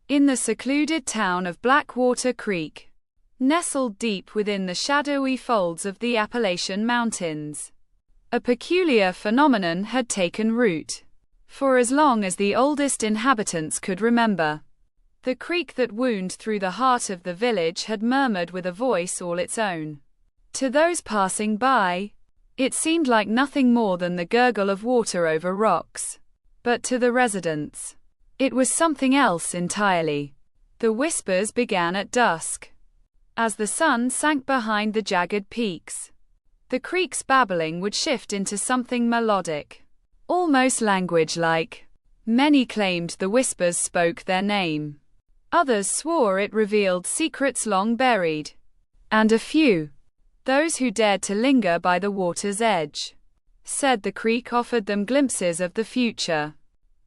In the secluded town of Blackwater Creek, nestled deep within the shadowy folds of the Appalachian Mountains, a peculiar phenomenon had taken root. For as long as the oldest inhabitants could remember, the creek that wound through the heart of the village had murmured with a voice all its own. To those passing by, it seemed like nothing more than the gurgle of water over rocks. But to the residents, it was something else entirely. The whispers began at dusk. As the sun sank behind the jagged peaks, the creek's babbling would shift into something melodic, almost language-like. Many claimed the whispers spoke their name. Others swore it revealed secrets long buried. And a few, those who dared to linger by the water's edge, said the creek offered them glimpses of the future.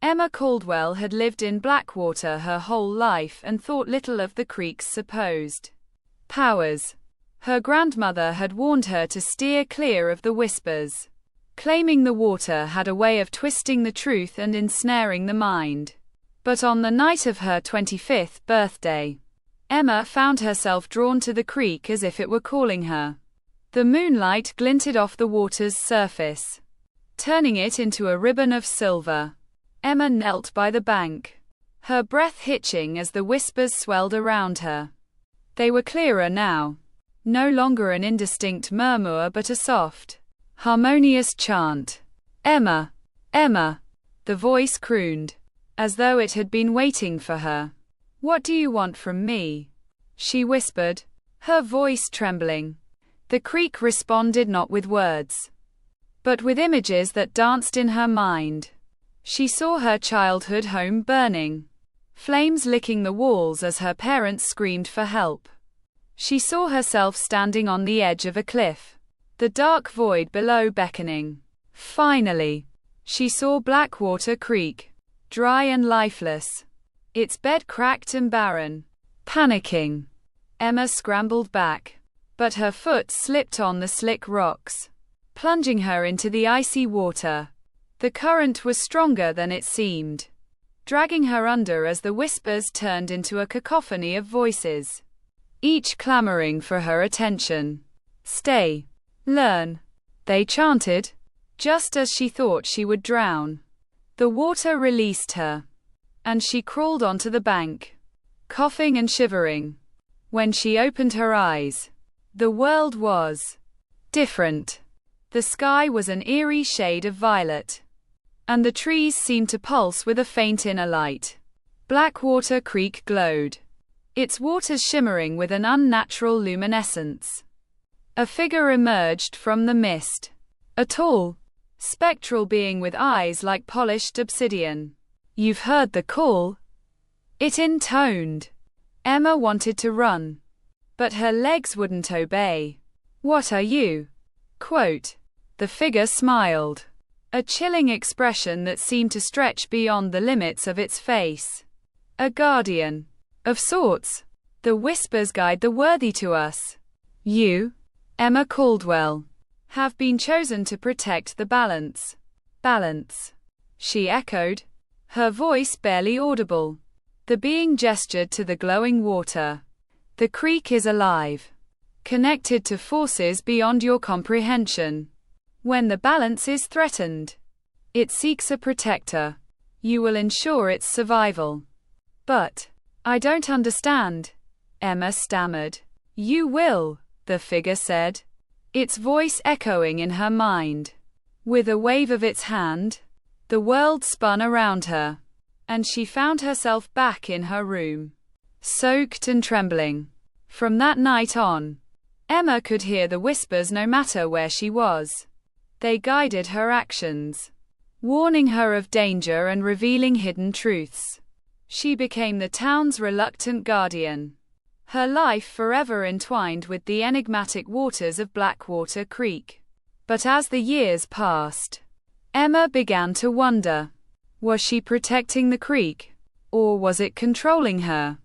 Emma Caldwell had lived in Blackwater her whole life and thought little of the creek's supposed powers. Her grandmother had warned her to steer clear of the whispers, claiming the water had a way of twisting the truth and ensnaring the mind. But on the night of her 25th birthday, Emma found herself drawn to the creek as if it were calling her. The moonlight glinted off the water's surface, turning it into a ribbon of silver. Emma knelt by the bank, her breath hitching as the whispers swelled around her. They were clearer now, no longer an indistinct murmur but a soft, harmonious chant. "Emma, Emma," the voice crooned, as though it had been waiting for her. "What do you want from me?" she whispered, her voice trembling. The creek responded not with words, but with images that danced in her mind. She saw her childhood home burning, flames licking the walls as her parents screamed for help. She saw herself standing on the edge of a cliff, the dark void below beckoning. Finally, she saw Blackwater Creek, dry and lifeless, its bed cracked and barren. Panicking, Emma scrambled back, but her foot slipped on the slick rocks, plunging her into the icy water. The current was stronger than it seemed, dragging her under as the whispers turned into a cacophony of voices, each clamoring for her attention. "Stay. Learn," they chanted, just as she thought she would drown. The water released her, and she crawled onto the bank, coughing and shivering. When she opened her eyes, the world was different. The sky was an eerie shade of violet, and the trees seemed to pulse with a faint inner light. Blackwater Creek glowed, its waters shimmering with an unnatural luminescence. A figure emerged from the mist, a tall, spectral being with eyes like polished obsidian. "You've heard the call," it intoned. Emma wanted to run, but her legs wouldn't obey. "What are you?" Quote. The figure smiled, a chilling expression that seemed to stretch beyond the limits of its face. "A guardian. Of sorts. The whispers guide the worthy to us. You, Emma Caldwell, have been chosen to protect the balance." "Balance," she echoed, her voice barely audible. The being gestured to the glowing water. "The creek is alive, connected to forces beyond your comprehension. When the balance is threatened, it seeks a protector. You will ensure its survival." "But I don't understand," Emma stammered. "You will," the figure said, its voice echoing in her mind. With a wave of its hand, the world spun around her, and she found herself back in her room, soaked and trembling. From that night on, Emma could hear the whispers no matter where she was. They guided her actions, warning her of danger and revealing hidden truths. She became the town's reluctant guardian, her life forever entwined with the enigmatic waters of Blackwater Creek. But as the years passed, Emma began to wonder, was she protecting the creek, or was it controlling her?